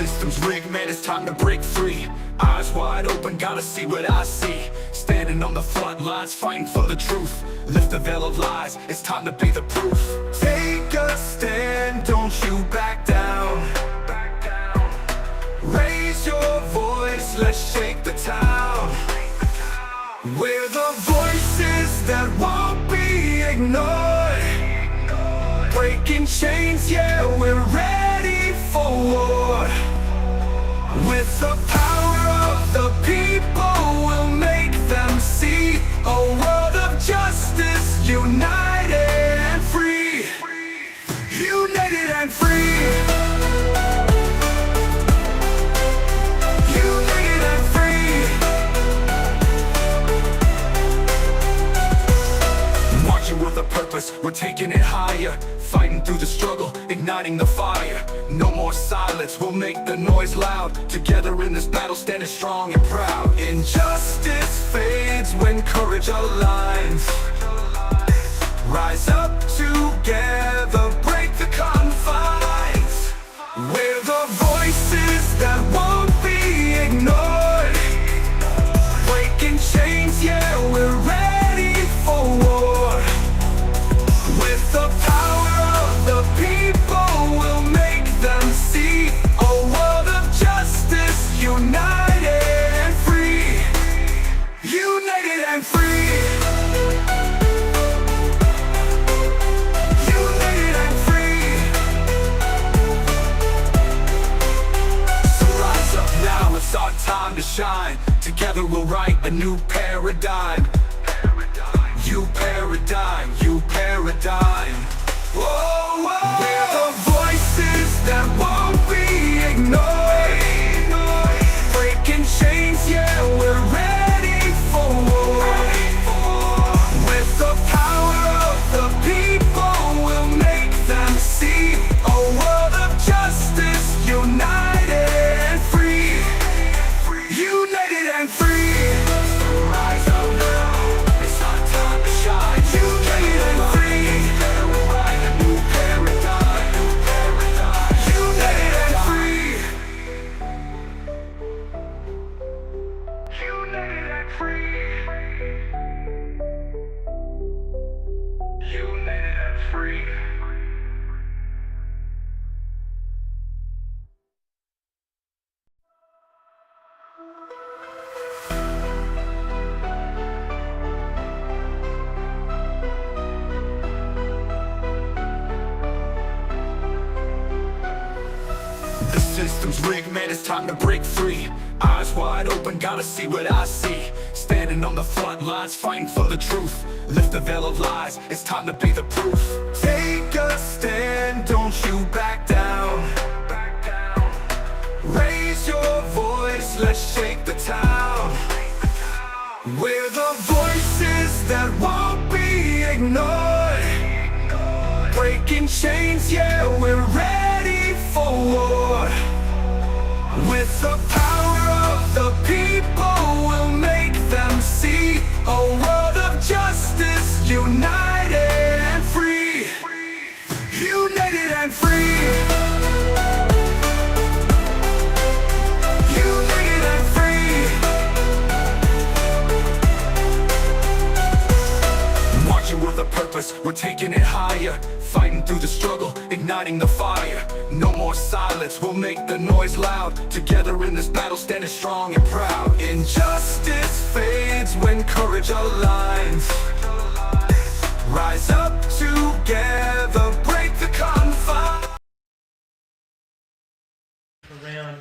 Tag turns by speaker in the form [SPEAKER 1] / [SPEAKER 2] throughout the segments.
[SPEAKER 1] system's rigged, man, it's time to break free. Eyes wide open, gotta see what I see. Standing on the front lines, fighting for the truth. Lift the veil of lies, it's time to be the proof. Take a stand, don't you back down. Raise your voice, let's shake the town. We're the voices that won't be ignored. Breaking chains, yeah, we're ready for war. With the power of the people, we'll make them see a world of justice, united and free. United and free. United and free. Marching with a purpose, we're taking it higher. Fighting through the struggle, igniting the fire. No more silence, we'll make the noise loud. Together in this battle, standing strong and proud. Injustice fades when courage aligns. Rise up together, break the confines. We're the voices that won't be ignored. Breaking chains, yeah, we're ready for war. With the power of the people, we'll make them see a world of justice, united and free. United and free. United and free. So rise up now, it's our time to shine. Together we'll write a new paradigm. You paradigm, you paradigm. Whoa, whoa. We're the voices that won't be ignored. Breaking chains, yeah, we're ready for war. With the power of the people, we'll make them see a world of justice, united and free. United and free. Rise up now, it's our time to shine. United and free. We'll write a new paradigm. United and free. United and free. United and free. The system's rigged, man, it's time to break free. Eyes wide open, gotta see what I see. Standing on the front lines, fighting for the truth. Lift the veil of lies, it's time to be the proof. Take a stand, don't you back down. Raise your voice, let's shake the town. We're the voices that won't be ignored. Breaking chains, yeah, we're ready for war. With the power of the people, we'll make them see a world of justice, united and free. United and free. United and free. Marching with a purpose, we're taking it higher. Fighting through the struggle, igniting the fire. No more silence, we'll make the noise loud. Together in this battle, standing strong and proud. Injustice fades when courage aligns. Rise up together, break the confines.
[SPEAKER 2] Around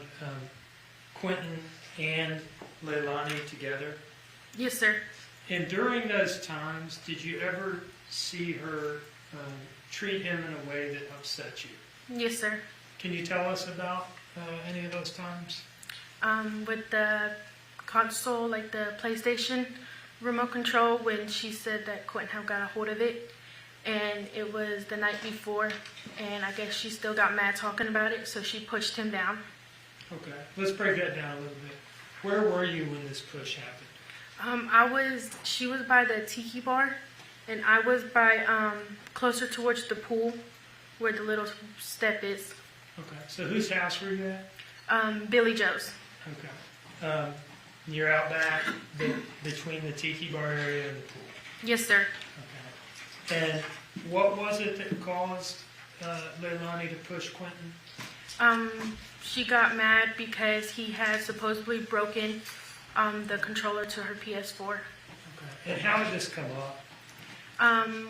[SPEAKER 2] Quinton and Leilani together.
[SPEAKER 3] Yes, sir.
[SPEAKER 2] And during those times, did you ever see her treat him in a way that upset you?
[SPEAKER 3] Yes, sir.
[SPEAKER 2] Can you tell us about any of those times?
[SPEAKER 3] With the console, like the PlayStation remote control, when she said that Quinton had got a hold of it, and it was the night before, and I guess she still got mad talking about it, so she pushed him down.
[SPEAKER 2] Okay, let's break that down a little bit. Where were you when this push happened?
[SPEAKER 3] She was by the tiki bar, and I was by, closer towards the pool, where the little step is.
[SPEAKER 2] Okay, so whose house were you at?
[SPEAKER 3] Billy Joe's.
[SPEAKER 2] Okay. You're out back between the tiki bar area and the pool.
[SPEAKER 3] Yes, sir.
[SPEAKER 2] Okay. And what was it that caused Leilani to push Quinton?
[SPEAKER 3] She got mad because he had supposedly broken the controller to her PS4.
[SPEAKER 2] Okay. And how did this come up?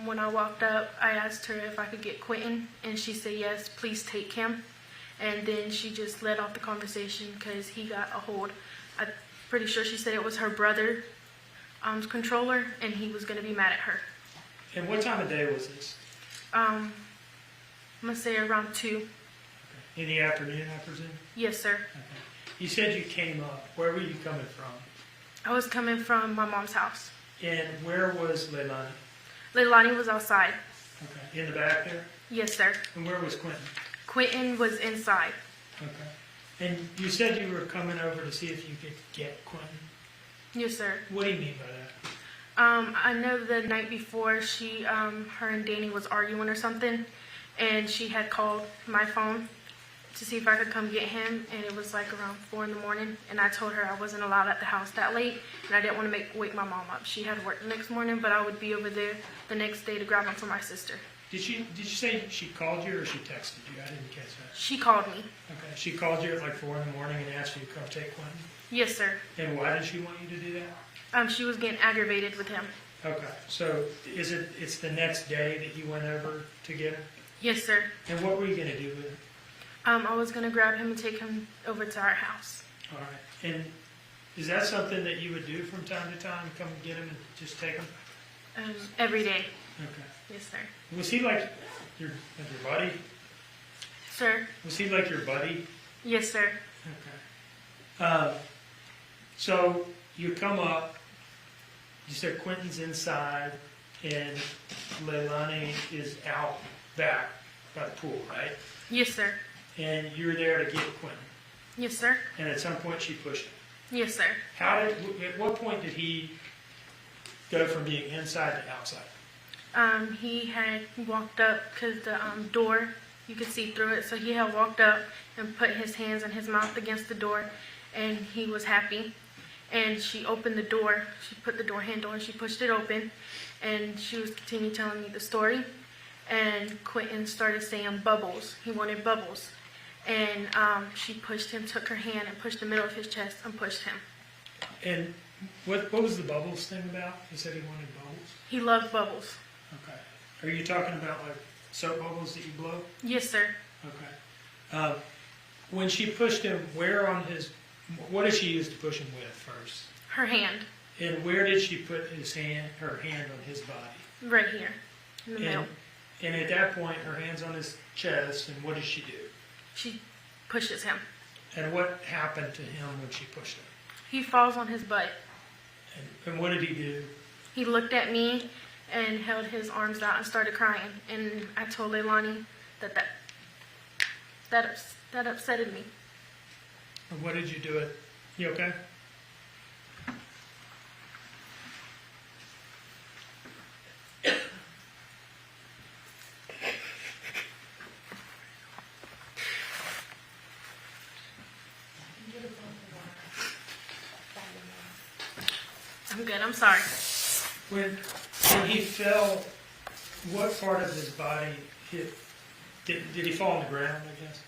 [SPEAKER 3] When I walked up, I asked her if I could get Quinton, and she said yes, please take him. And then she just led off the conversation because he got a hold. I'm pretty sure she said it was her brother's controller, and he was going to be mad at her.
[SPEAKER 2] And what time of day was this?
[SPEAKER 3] I'm going to say around 2.
[SPEAKER 2] Okay. In the afternoon, I presume?
[SPEAKER 3] Yes, sir.
[SPEAKER 2] Okay. You said you came up. Where were you coming from?
[SPEAKER 3] I was coming from my mom's house.
[SPEAKER 2] And where was Leilani?
[SPEAKER 3] Leilani was outside.
[SPEAKER 2] Okay. In the back there?
[SPEAKER 3] Yes, sir.
[SPEAKER 2] And where was Quinton?
[SPEAKER 3] Quinton was inside.
[SPEAKER 2] Okay. And you said you were coming over to see if you could get Quinton.
[SPEAKER 3] Yes, sir.
[SPEAKER 2] What do you mean by that?
[SPEAKER 3] I know the night before her and Danny was arguing or something, and she had called my phone to see if I could come get him, and it was like around 4 in the morning, and I told her I wasn't allowed at the house that late, and I didn't want to wake my mom up. She had work the next morning, but I would be over there the next day to grab him for my sister.
[SPEAKER 2] Did you say she called you or she texted you? I didn't catch that.
[SPEAKER 3] She called me.
[SPEAKER 2] Okay. She called you at like 4 in the morning and asked you to come take Quinton?
[SPEAKER 3] Yes, sir.
[SPEAKER 2] And why did she want you to do that?
[SPEAKER 3] She was getting aggravated with him.
[SPEAKER 2] Okay. So it's the next day that you went over to get him?
[SPEAKER 3] Yes, sir.
[SPEAKER 2] And what were you going to do with him?
[SPEAKER 3] I was going to grab him and take him over to our house.
[SPEAKER 2] All right. And is that something that you would do from time to time? Come get him and just take him?
[SPEAKER 3] Every day.
[SPEAKER 2] Okay.
[SPEAKER 3] Yes, sir.
[SPEAKER 2] Was he like your buddy?
[SPEAKER 3] Sir?
[SPEAKER 2] Was he like your buddy?
[SPEAKER 3] Yes, sir.
[SPEAKER 2] Okay. So you come up, you said Quinton's inside, and Leilani is out back by the pool, right?
[SPEAKER 3] Yes, sir.
[SPEAKER 2] And you're there to get Quinton.
[SPEAKER 3] Yes, sir.
[SPEAKER 2] And at some point she pushed him.
[SPEAKER 3] Yes, sir.
[SPEAKER 2] At what point did he go from being inside to outside?
[SPEAKER 3] He had walked up because the door, you could see through it. So he had walked up and put his hands and his mouth against the door, and he was happy. And she opened the door. She put the door handle and she pushed it open, and she was continuing telling me the story. And Quinton started saying bubbles. He wanted bubbles. And she pushed him, took her hand and pushed the middle of his chest and pushed him.
[SPEAKER 2] And what was the bubbles thing about? He said he wanted bubbles?
[SPEAKER 3] He loved bubbles.
[SPEAKER 2] Okay. Are you talking about like soap bubbles that you blow?
[SPEAKER 3] Yes, sir.
[SPEAKER 2] Okay. When she pushed him, what did she use to push him with first?
[SPEAKER 3] Her hand.
[SPEAKER 2] And where did she put her hand on his body?
[SPEAKER 3] Right here, in the middle.
[SPEAKER 2] And at that point, her hand's on his chest, and what does she do?
[SPEAKER 3] She pushes him.
[SPEAKER 2] And what happened to him when she pushed him?
[SPEAKER 3] He falls on his butt.
[SPEAKER 2] And what did he do?
[SPEAKER 3] He looked at me and held his arms out and started crying. And I told Leilani that upsetted me.
[SPEAKER 2] And what did you do it? You okay?
[SPEAKER 3] I'm good, I'm sorry.
[SPEAKER 2] When he fell, what part of his body hit? Did he fall on the ground, I guess?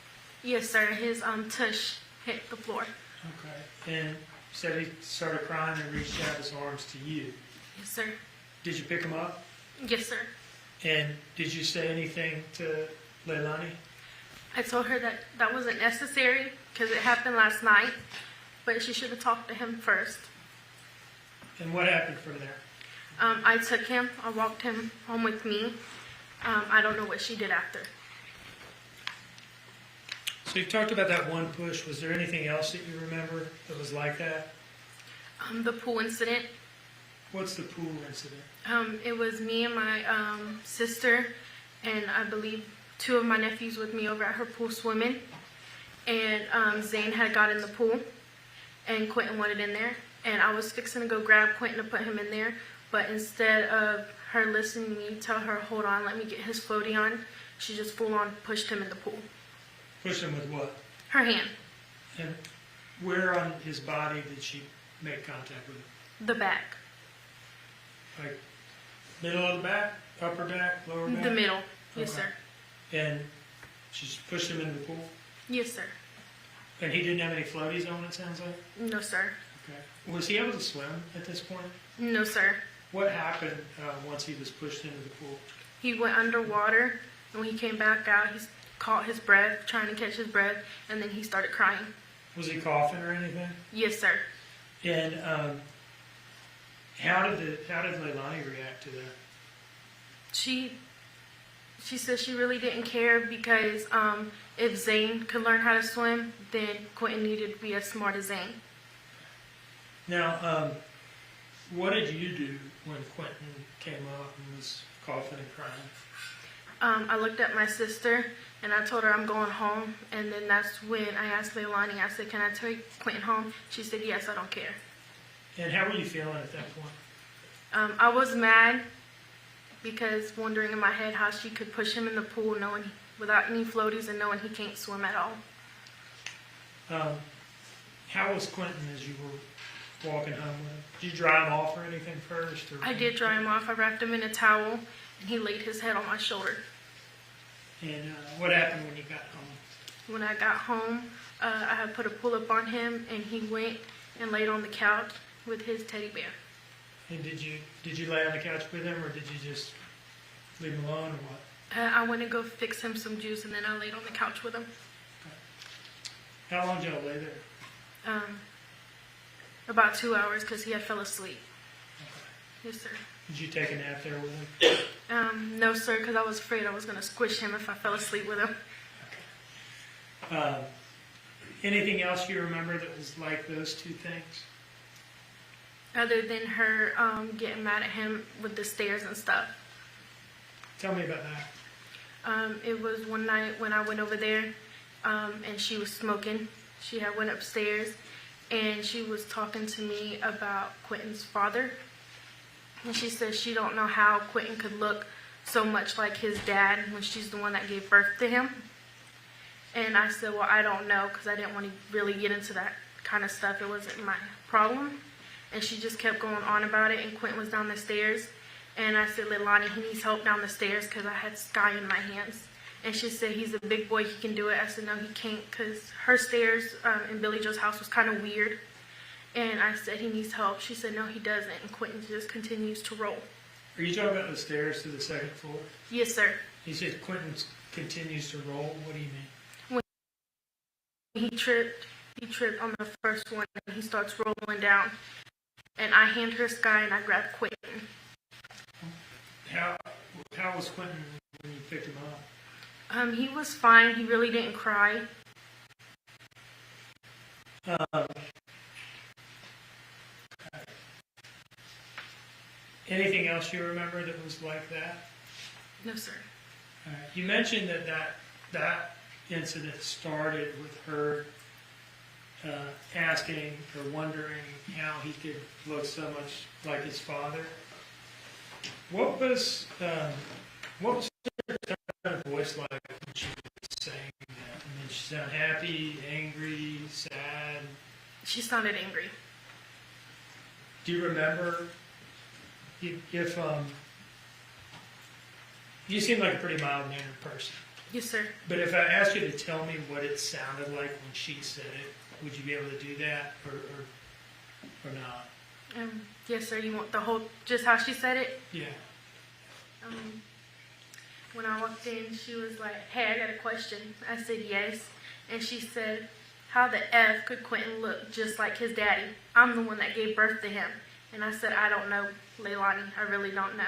[SPEAKER 3] Yes, sir. His tush hit the floor.
[SPEAKER 2] Okay. And you said he started crying and reached out his arms to you.
[SPEAKER 3] Yes, sir.
[SPEAKER 2] Did you pick him up?
[SPEAKER 3] Yes, sir.
[SPEAKER 2] And did you say anything to Leilani?
[SPEAKER 3] I told her that wasn't necessary because it happened last night, but she should have talked to him first.
[SPEAKER 2] And what happened from there?
[SPEAKER 3] I took him. I walked him home with me. I don't know what she did after.
[SPEAKER 2] So you talked about that one push. Was there anything else that you remember that was like that?
[SPEAKER 3] The pool incident.
[SPEAKER 2] What's the pool incident?
[SPEAKER 3] It was me and my sister, and I believe 2 of my nephews with me over at her pool swimming. And Zane had got in the pool, and Quinton wanted in there. And I was fixing to go grab Quinton to put him in there, but instead of her listening to me tell her, hold on, let me get his floaty on, she just full on pushed him in the pool.
[SPEAKER 2] Pushed him with what?
[SPEAKER 3] Her hand.
[SPEAKER 2] And where on his body did she make contact with him?
[SPEAKER 3] The back.
[SPEAKER 2] Like middle of the back, upper back, lower back?
[SPEAKER 3] The middle. Yes,
[SPEAKER 2] Okay.
[SPEAKER 3] sir.
[SPEAKER 2] And she just pushed him into the pool?
[SPEAKER 3] Yes, sir.
[SPEAKER 2] And he didn't have any floaties on, it sounds like?
[SPEAKER 3] No, sir.
[SPEAKER 2] Okay. Was he able to swim at this point?
[SPEAKER 3] No, sir.
[SPEAKER 2] What happened once he was pushed into the pool?
[SPEAKER 3] He went underwater, and when he came back out, he caught his breath, trying to catch his breath, and then he started crying.
[SPEAKER 2] Was he coughing or anything?
[SPEAKER 3] Yes, sir.
[SPEAKER 2] And how did Leilani react to that?
[SPEAKER 3] She said she really didn't care because if Zane could learn how to swim, then Quinton needed to be as smart as Zane.
[SPEAKER 2] Now, what did you do when Quinton came up and was coughing and crying?
[SPEAKER 3] I looked at my sister and I told her I'm going home, and then that's when I asked Leilani, I said, can I take Quinton home? She said, yes, I don't care.
[SPEAKER 2] And how were you feeling at that point?
[SPEAKER 3] I was mad because wondering in my head how she could push him in the pool knowing without any floaties and knowing he can't swim at all.
[SPEAKER 2] How was Quinton as you were walking home with him? Did you dry him off or anything first? Or?
[SPEAKER 3] I did dry him off. I wrapped him in a towel and he laid his head on my shoulder.
[SPEAKER 2] And what happened when you got home?
[SPEAKER 3] When I got home, I had put a pull-up on him and he went and laid on the couch with his teddy bear.
[SPEAKER 2] And did you lay on the couch with him, or did you just leave him alone, or what?
[SPEAKER 3] I went to go fix him some juice and then I laid on the couch with him.
[SPEAKER 2] How long did y'all lay there?
[SPEAKER 3] About 2 hours because he had fell asleep.
[SPEAKER 2] Okay.
[SPEAKER 3] Yes, sir.
[SPEAKER 2] Did you take a nap there with him?
[SPEAKER 3] No, sir, because I was afraid I was going to squish him if I fell asleep with him.
[SPEAKER 2] Anything else you remember that was like those two things?
[SPEAKER 3] Other than her getting mad at him with the stairs and stuff.
[SPEAKER 2] Tell me about that.
[SPEAKER 3] It was one night when I went over there and she was smoking. She had went upstairs and she was talking to me about Quinton's father. And she said she don't know how Quinton could look so much like his dad when she's the one that gave birth to him. And I said, well, I don't know, because I didn't want to really get into that kind of stuff. It wasn't my problem. And she just kept going on about it, and Quinton was down the stairs. And I said, Leilani, he needs help down the stairs because I had Sky in my hands. And she said, he's a big boy, he can do it. I said, no, he can't, because her stairs in Billy Joe's house was kind of weird. And I said, he needs help. She said, no, he doesn't. And Quinton just continues to roll.
[SPEAKER 2] Are you talking about the stairs to the second floor?
[SPEAKER 3] Yes, sir.
[SPEAKER 2] You said Quinton continues to roll. What do you mean?
[SPEAKER 3] He tripped on the first one, and he starts rolling down. And I hand her Sky, and I grab Quinton.
[SPEAKER 2] How was Quinton when you picked him up?
[SPEAKER 3] He was fine. He really didn't cry.
[SPEAKER 2] Anything else you remember that was like that?
[SPEAKER 3] No, sir.
[SPEAKER 2] All right. You mentioned that incident started with her asking or wondering how he could look so much like his father. What was her tone of voice like when she was saying that? I mean, she sounded happy, angry, sad.
[SPEAKER 3] She sounded angry.
[SPEAKER 2] Do you remember if you seem like a pretty mild-mannered person?
[SPEAKER 3] Yes, sir.
[SPEAKER 2] But if I asked you to tell me what it sounded like when she said it, would you be able to do that, or not?
[SPEAKER 3] Yes, sir. You want the whole, just how she said it?
[SPEAKER 2] Yeah.
[SPEAKER 3] When I walked in, she was like, hey, I got a question. I said, yes. And she said, how the F could Quinton look just like his daddy? I'm the one that gave birth to him. And I said, I don't know, Leilani. I really don't know.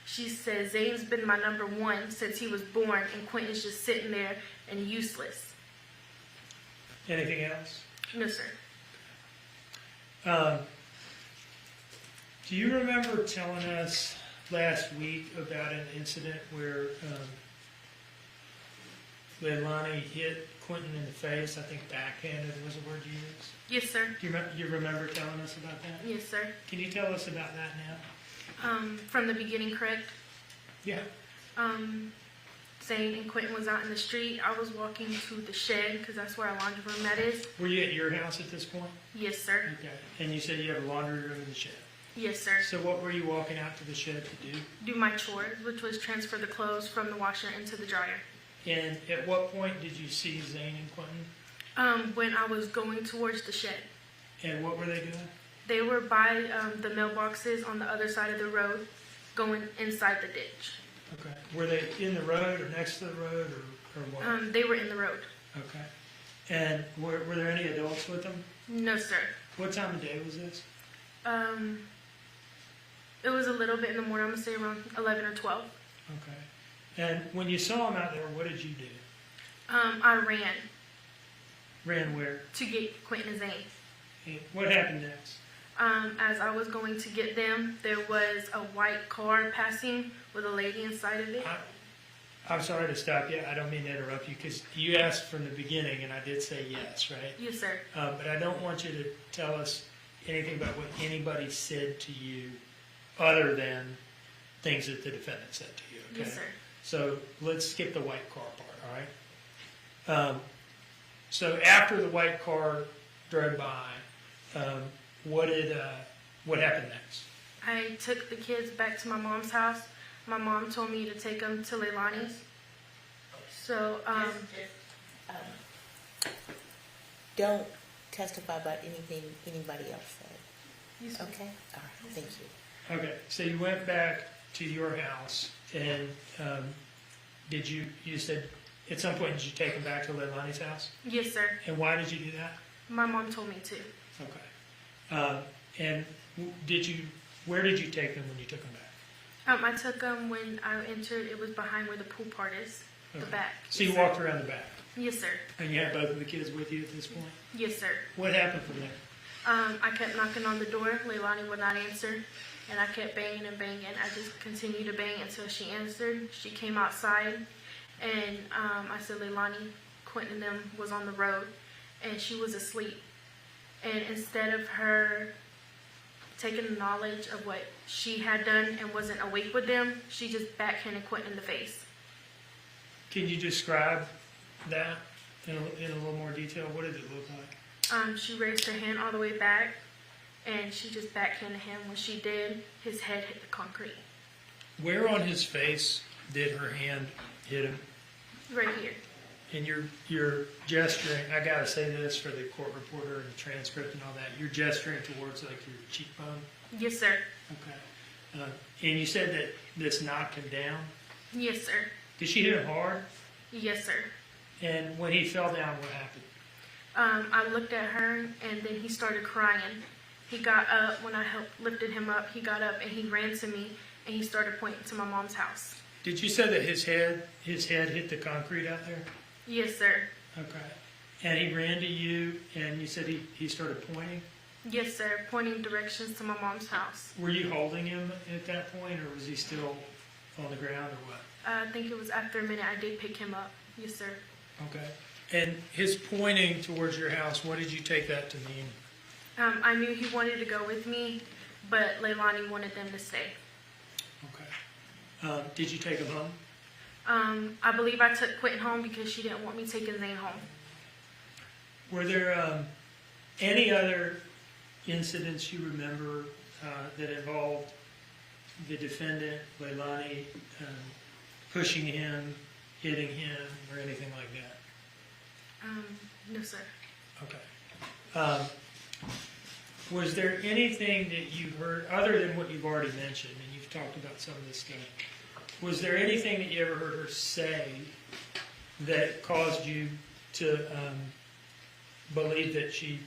[SPEAKER 3] She said, Zane's been my number one since he was born, and Quinton's just sitting there and useless.
[SPEAKER 2] Anything else?
[SPEAKER 3] No, sir.
[SPEAKER 2] Do you remember telling us last week about an incident where Leilani hit Quinton in the face? I think backhanded was the word you used.
[SPEAKER 3] Yes, sir.
[SPEAKER 2] Do you remember telling us about that?
[SPEAKER 3] Yes, sir.
[SPEAKER 2] Can you tell us about that now?
[SPEAKER 3] From the beginning, correct?
[SPEAKER 2] Yeah.
[SPEAKER 3] Zane and Quinton was out in the street. I was walking to the shed because that's where our laundry room that is.
[SPEAKER 2] Were you at your house at this point?
[SPEAKER 3] Yes, sir.
[SPEAKER 2] Okay. And you said you have a laundry room in the shed.
[SPEAKER 3] Yes, sir.
[SPEAKER 2] So what were you walking out to the shed to do?
[SPEAKER 3] Do my chores, which was transfer the clothes from the washer into the dryer.
[SPEAKER 2] And at what point did you see Zane and Quinton?
[SPEAKER 3] When I was going towards the shed.
[SPEAKER 2] And what were they doing?
[SPEAKER 3] They were by the mailboxes on the other side of the road, going inside the ditch.
[SPEAKER 2] Okay. Were they in the road or next to the road or what?
[SPEAKER 3] They were in the road.
[SPEAKER 2] Okay. And were there any adults with them?
[SPEAKER 3] No, sir.
[SPEAKER 2] What time of day was this?
[SPEAKER 3] It was a little bit in the morning. I'm going to say around 11 or 12.
[SPEAKER 2] Okay. And when you saw them out there, what did you do?
[SPEAKER 3] I ran
[SPEAKER 2] Ran where?
[SPEAKER 3] to get Quinton and Zane.
[SPEAKER 2] And what happened next?
[SPEAKER 3] As I was going to get them, there was a white car passing with a lady inside of it.
[SPEAKER 2] I'm sorry to stop you. I don't mean to interrupt you because you asked from the beginning, and I did say yes, right?
[SPEAKER 3] Yes, sir.
[SPEAKER 2] But I don't want you to tell us anything about what anybody said to you other than things that the defendant said to you, okay?
[SPEAKER 3] Yes, sir.
[SPEAKER 2] So let's skip the white car part, all right? So after the white car drove by, what happened next?
[SPEAKER 3] I took the kids back to my mom's house. My mom told me to take them to Leilani's. So,
[SPEAKER 4] don't testify about anything anybody else said.
[SPEAKER 3] yes, sir.
[SPEAKER 4] Okay? All right, thank you.
[SPEAKER 2] Okay, so you went back to your house, and you said at some point did you take them back to Leilani's house?
[SPEAKER 3] Yes, sir.
[SPEAKER 2] And why did you do that?
[SPEAKER 3] My mom told me to.
[SPEAKER 2] Okay. And where did you take them when you took them back?
[SPEAKER 3] I took them when I entered. It was behind where the pool part is, the
[SPEAKER 2] Okay.
[SPEAKER 3] back.
[SPEAKER 2] So you
[SPEAKER 3] Yes, sir.
[SPEAKER 2] walked around the back,
[SPEAKER 3] Yes, sir.
[SPEAKER 2] and you had both of the kids with you at this point?
[SPEAKER 3] Yes, sir.
[SPEAKER 2] What happened from there?
[SPEAKER 3] I kept knocking on the door. Leilani would not answer. And I kept banging and banging. I just continued to bang until she answered. She came outside. And I said, Leilani, Quinton and them was on the road. And she was asleep. And instead of her taking knowledge of what she had done and wasn't awake with them, she just backhanded Quinton in the face.
[SPEAKER 2] Can you describe that in a little more detail? What did it look like?
[SPEAKER 3] She raised her hand all the way back, and she just backhanded him. When she did, his head hit the concrete.
[SPEAKER 2] Where on his face did her hand hit him?
[SPEAKER 3] Right here.
[SPEAKER 2] And you're gesturing, I gotta say this for the court reporter and the transcript and all that, you're gesturing towards like your cheekbone?
[SPEAKER 3] Yes, sir.
[SPEAKER 2] Okay. And you said that this knocked him down?
[SPEAKER 3] Yes, sir.
[SPEAKER 2] Did she hit him hard?
[SPEAKER 3] Yes, sir.
[SPEAKER 2] And when he fell down, what happened?
[SPEAKER 3] I looked at her, and then he started crying. He got up. When I lifted him up, he got up, and he ran to me, and he started pointing to my mom's house.
[SPEAKER 2] Did you say that his head hit the concrete out there?
[SPEAKER 3] Yes, sir.
[SPEAKER 2] Okay. And he ran to you, and you said he started pointing?
[SPEAKER 3] Yes, sir. Pointing directions to my mom's house.
[SPEAKER 2] Were you holding him at that point, or was he still on the ground, or what?
[SPEAKER 3] I think it was after a minute I did pick him up. Yes, sir.
[SPEAKER 2] Okay. And his pointing towards your house, what did you take that to mean?
[SPEAKER 3] I knew he wanted to go with me, but Leilani wanted them to stay.
[SPEAKER 2] Okay. Did you take him home?
[SPEAKER 3] I believe I took Quinton home because she didn't want me taking Zane home.
[SPEAKER 2] Were there any other incidents you remember that involved the defendant, Leilani, pushing him, hitting him, or anything like that?
[SPEAKER 3] No, sir.
[SPEAKER 2] Okay. Was there anything that you heard, other than what you've already mentioned, and you've talked about some of this stuff, was there anything that you ever heard her say that caused you to believe that she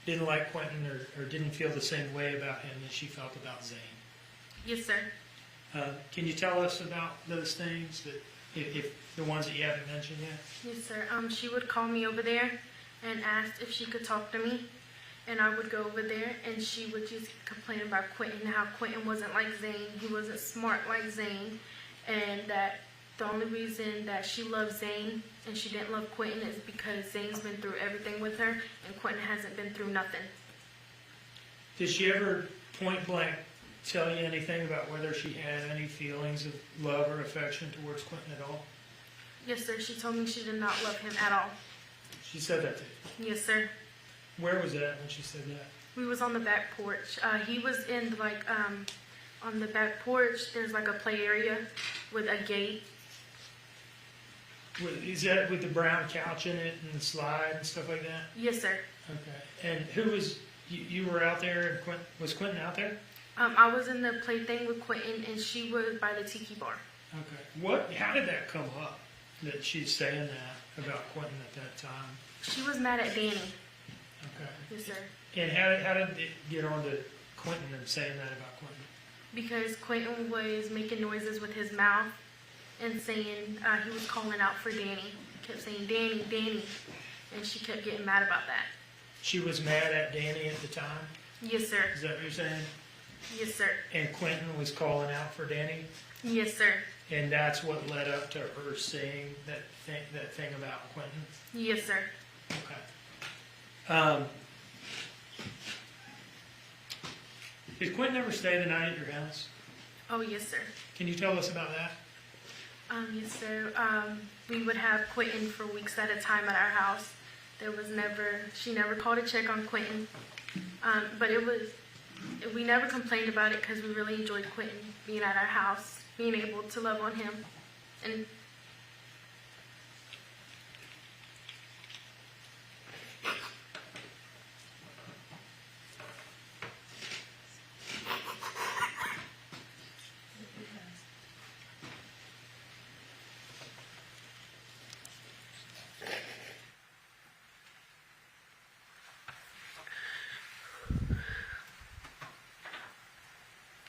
[SPEAKER 2] didn't like Quinton or didn't feel the same way about him as she felt about Zane?
[SPEAKER 3] Yes, sir.
[SPEAKER 2] Can you tell us about those things, that if the ones that you haven't mentioned yet?
[SPEAKER 3] Yes, sir. She would call me over there and ask if she could talk to me. And I would go over there, and she would just complain about Quinton, how Quinton wasn't like Zane, he wasn't smart like Zane, and that the only reason that she loved Zane and she didn't love Quinton is because Zane's been through everything with her, and Quinton hasn't been through nothing.
[SPEAKER 2] Did she ever point blank tell you anything about whether she had any feelings of love or affection towards Quinton at all?
[SPEAKER 3] Yes, sir. She told me she did not love him at all.
[SPEAKER 2] She said that to you.
[SPEAKER 3] Yes, sir.
[SPEAKER 2] Where was that when she said that?
[SPEAKER 3] We was on the back porch. He was in on the back porch. There's like a play area with a gate.
[SPEAKER 2] Is that with the brown couch in it and the slide and stuff like that?
[SPEAKER 3] Yes, sir.
[SPEAKER 2] Okay. And who was, you were out there and was Quinton out there?
[SPEAKER 3] I was in the play thing with Quinton, and she was by the tiki bar.
[SPEAKER 2] Okay. How did that come up, that she's saying that about Quinton at that time?
[SPEAKER 3] She was mad at Danny.
[SPEAKER 2] Okay.
[SPEAKER 3] Yes, sir.
[SPEAKER 2] And how did it get on to Quinton and saying that about Quinton?
[SPEAKER 3] Because Quinton was making noises with his mouth and saying he was calling out for Danny. Kept saying, Danny, Danny. And she kept getting mad about that.
[SPEAKER 2] She was mad at Danny at the time?
[SPEAKER 3] Yes, sir.
[SPEAKER 2] Is that what you're saying?
[SPEAKER 3] Yes, sir.
[SPEAKER 2] And Quinton was calling out for Danny?
[SPEAKER 3] Yes, sir.
[SPEAKER 2] And that's what led up to her saying that thing about Quinton?
[SPEAKER 3] Yes, sir.
[SPEAKER 2] Okay. Did Quinton ever stay the night at your house?
[SPEAKER 3] Oh, yes, sir.
[SPEAKER 2] Can you tell us about that?
[SPEAKER 3] Yes, sir. We would have Quinton for weeks at a time at our house. She never called to check on Quinton. But we never complained about it because we really enjoyed Quinton being at our house, being able to love on him. And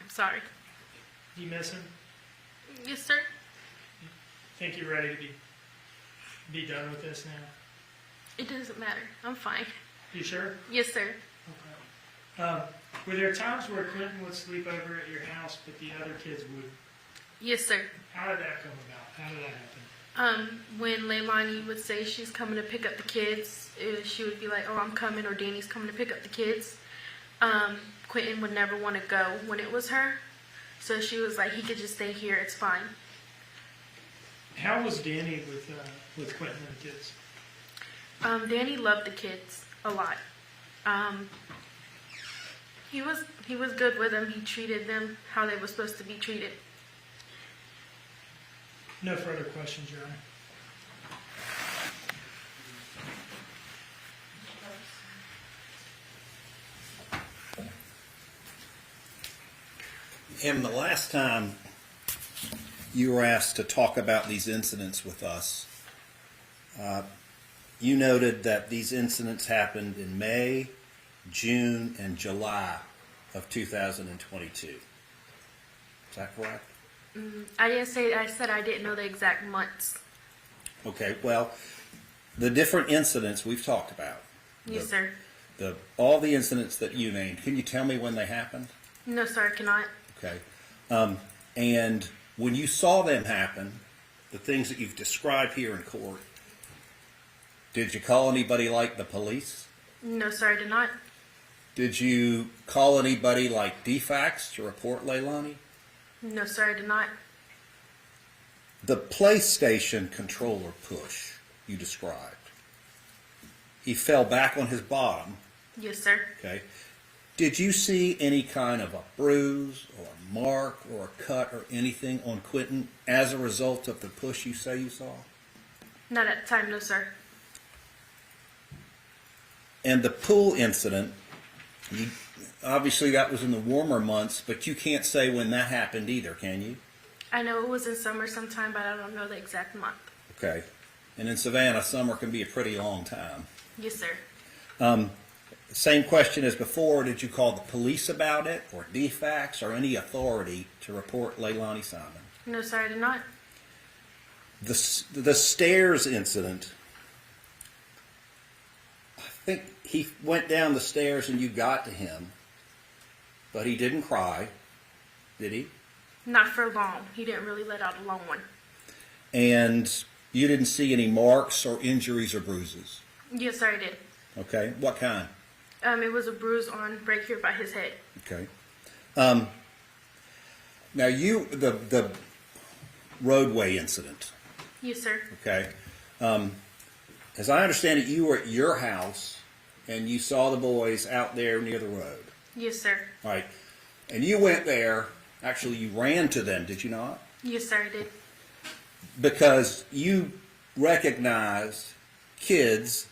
[SPEAKER 3] I'm sorry.
[SPEAKER 2] You miss him?
[SPEAKER 3] Yes, sir.
[SPEAKER 2] Think you're ready to be done with this now?
[SPEAKER 3] It doesn't matter. I'm fine.
[SPEAKER 2] You sure?
[SPEAKER 3] Yes, sir.
[SPEAKER 2] Okay. Were there times where Quinton would sleep over at your house, but the other kids wouldn't?
[SPEAKER 3] Yes, sir.
[SPEAKER 2] How did that come about? How did that happen?
[SPEAKER 3] When Leilani would say she's coming to pick up the kids, she would be like, oh, I'm coming, or Danny's coming to pick up the kids. Quinton would never want to go when it was her. So she was like, he could just stay here, it's fine.
[SPEAKER 2] How was Danny with Quinton and the kids?
[SPEAKER 3] Danny loved the kids a lot. He was good with them. He treated them how they were supposed to be treated.
[SPEAKER 2] No further questions, Your Honor.
[SPEAKER 5] Em, the last time you were asked to talk about these incidents with us, you noted that these incidents happened in May, June, and July of 2022. Is that correct?
[SPEAKER 3] I didn't say, I said I didn't know the exact months.
[SPEAKER 5] Okay, well, the different incidents we've talked about.
[SPEAKER 3] Yes, sir.
[SPEAKER 5] All the incidents that you named, can you tell me when they happened?
[SPEAKER 3] No, sir, I cannot.
[SPEAKER 5] Okay. And when you saw them happen, the things that you've described here in court, did you call anybody like the police?
[SPEAKER 3] No, sir, I did not.
[SPEAKER 5] Did you call anybody like DFAX to report Leilani?
[SPEAKER 3] No, sir, I did not.
[SPEAKER 5] The PlayStation controller push you described, he fell back on his bottom.
[SPEAKER 3] Yes, sir.
[SPEAKER 5] Okay. Did you see any kind of a bruise or a mark or a cut or anything on Quinton as a result of the push you say you saw?
[SPEAKER 3] Not at the time, no, sir.
[SPEAKER 5] And the pool incident, obviously that was in the warmer months, but you can't say when that happened either, can you?
[SPEAKER 3] I know it was in summer sometime, but I don't know the exact month.
[SPEAKER 5] Okay. And in Savannah, summer can be a pretty long time.
[SPEAKER 3] Yes, sir.
[SPEAKER 5] Same question as before, did you call the police about it, or DFAX, or any authority to report Leilani Simon?
[SPEAKER 3] No, sir, I did not.
[SPEAKER 5] The stairs incident, I think he went down the stairs and you got to him, but he didn't cry, did he?
[SPEAKER 3] Not for long. He didn't really let out a long one.
[SPEAKER 5] And you didn't see any marks or injuries or bruises?
[SPEAKER 3] Yes, sir, I did.
[SPEAKER 5] Okay, what kind?
[SPEAKER 3] It was a bruise on right here by his head.
[SPEAKER 5] Okay. Now the roadway incident,
[SPEAKER 3] Yes, sir.
[SPEAKER 5] Okay. As I understand it, you were at your house and you saw the boys out there near the road.
[SPEAKER 3] Yes, sir.
[SPEAKER 5] All right. And you went there. Actually, you ran to them, did you not?
[SPEAKER 3] Yes, sir, I did.
[SPEAKER 5] Because you recognized kids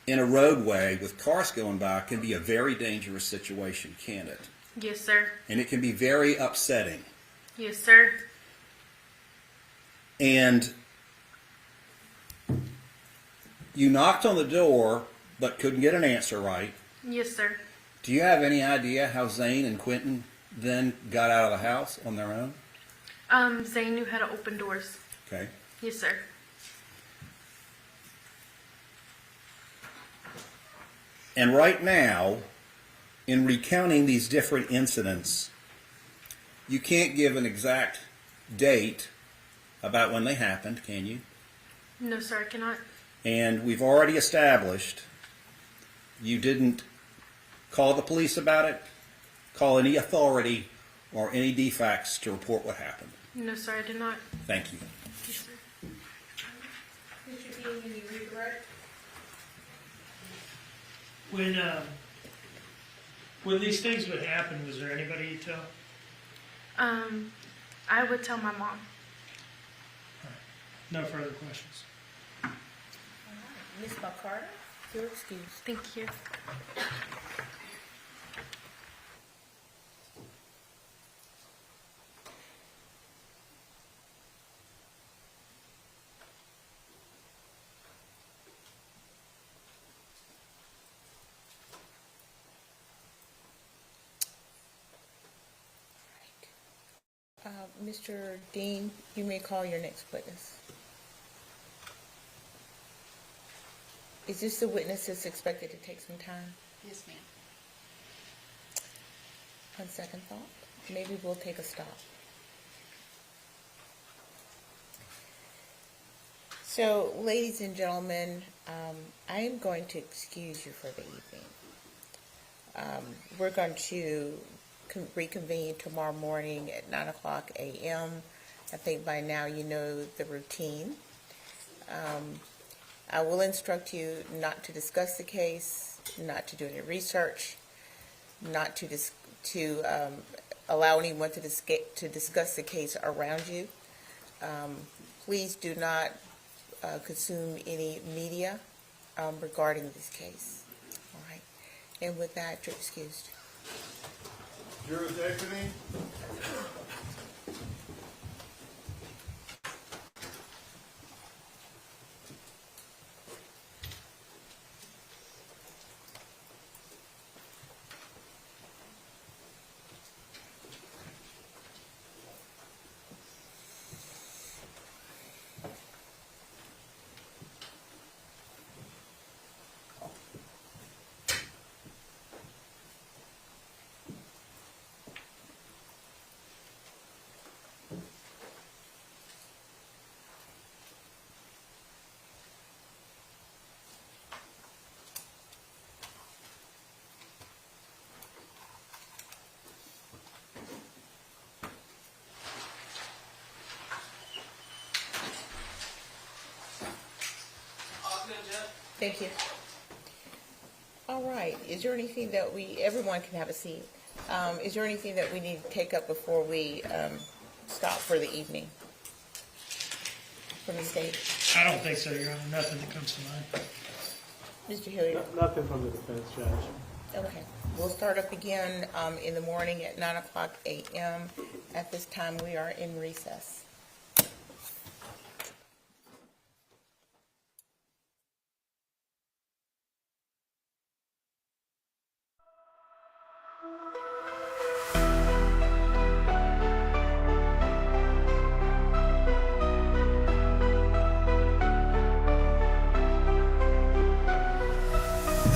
[SPEAKER 5] in a roadway with cars going by can be a very dangerous situation, can't it?
[SPEAKER 3] Yes, sir.
[SPEAKER 5] And it can be very upsetting.
[SPEAKER 3] Yes, sir.
[SPEAKER 5] And you knocked on the door but couldn't get an answer right.
[SPEAKER 3] Yes, sir.
[SPEAKER 5] Do you have any idea how Zane and Quinton then got out of the house on their own?
[SPEAKER 3] Zane knew how to open doors.
[SPEAKER 5] Okay.
[SPEAKER 3] Yes, sir.
[SPEAKER 5] And right now, in recounting these different incidents, you can't give an exact date about when they happened, can you?
[SPEAKER 3] No, sir, I cannot.
[SPEAKER 5] And we've already established you didn't call the police about it, call any authority, or any defects to report what happened.
[SPEAKER 3] No, sir, I did not.
[SPEAKER 5] Thank you.
[SPEAKER 3] Yes, sir.
[SPEAKER 4] Mr. Dean, can you read the record?
[SPEAKER 2] When these things would happen, was there anybody you tell?
[SPEAKER 3] I would tell my mom.
[SPEAKER 2] No further questions.
[SPEAKER 4] Ms. McCarter, you're excused.
[SPEAKER 3] Thank you.
[SPEAKER 4] Mr. Dean, you may call your next witness. Is this the witness that's expected to take some time?
[SPEAKER 6] Yes, ma'am.
[SPEAKER 4] On second thought, maybe we'll take a stop. So, ladies and gentlemen, I am going to excuse you for the evening. We're going to reconvene tomorrow morning at 9 o'clock a.m. I think by now you know the routine. I will instruct you not to discuss the case, not to do any research, not to allow anyone to discuss the case around you. Please do not consume any media regarding this case. All right. And with that, you're excused.
[SPEAKER 7] Jurors exiting.
[SPEAKER 4] Thank you. All right. Is there anything that everyone can have a seat. Is there anything that we need to take up before we stop for the evening? From the state?
[SPEAKER 2] I don't think so, Your Honor. Nothing that comes to mind.
[SPEAKER 4] Mr. Hilliard?
[SPEAKER 8] Nothing from the defense, Judge.
[SPEAKER 4] Okay. We'll start up again in the morning at 9 o'clock a.m. At this time, we are in recess.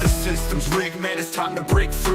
[SPEAKER 1] The system's rigged, man, it's time to break through.